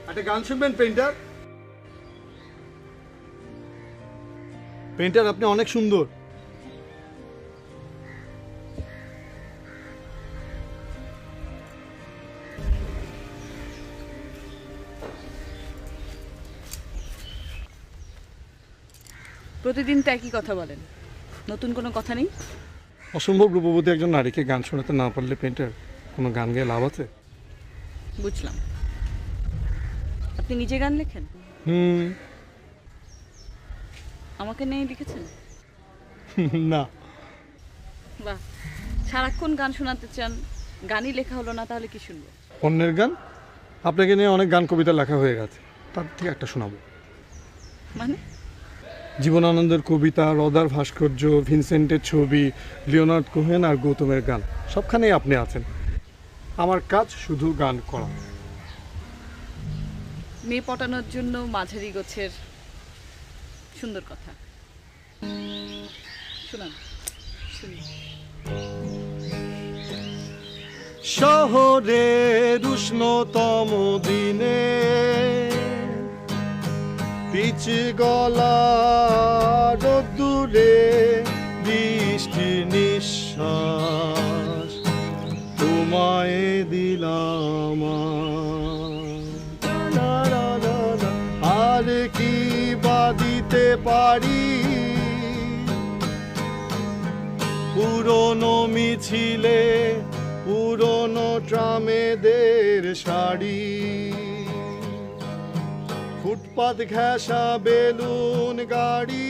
একটা গান শুনবেন পেইন্টার? পেইন্টার আপনি অনেক সুন্দর। প্রতিদিন তো একই কথা বলেন, নতুন কোনো কথা নেই? অসম্ভব রূপবতী একজন নারীকে গান শোনাতে না পারলে পেইন্টার কোনো গান গেয়ে লাভ আছে? বুঝলাম। আপনি নিজে গান লেখেন? হুম। আমাকে নিয়ে লিখেছেন? না। বাহ, সারাক্ষণ গান শোনাতে চান, গানই লেখা হলো না, তাহলে কি শুনবো? অন্যের গান? আপনাকে নিয়ে অনেক গান কবিতা লেখা হয়ে গেছে, তার থেকে একটা শোনাবো। মানে? জীবনানন্দের কবিতা, রদার ভাস্কর্য, ভিনসেন্টের ছবি, লিওনার্ড কোহেন আর গৌতমের গান, সবখানেই আপনি আছেন। আমার কাজ শুধু গান করা। মেয়ে পটানোর জন্য মাঝারি গোছের সুন্দর কথা শোনান, শুনি। শহরের উষ্ণতম দিনে পিচ গলা রোদ্দুরে বৃষ্টি নিঃশ্বাস তোমায় দিলাম। আর কি বা দিতে পারি পুরনো মিছিলে, পুরনো ট্রামেদের শাড়ি, ফুটপাত ঘেঁষা বেলুন গাড়ি,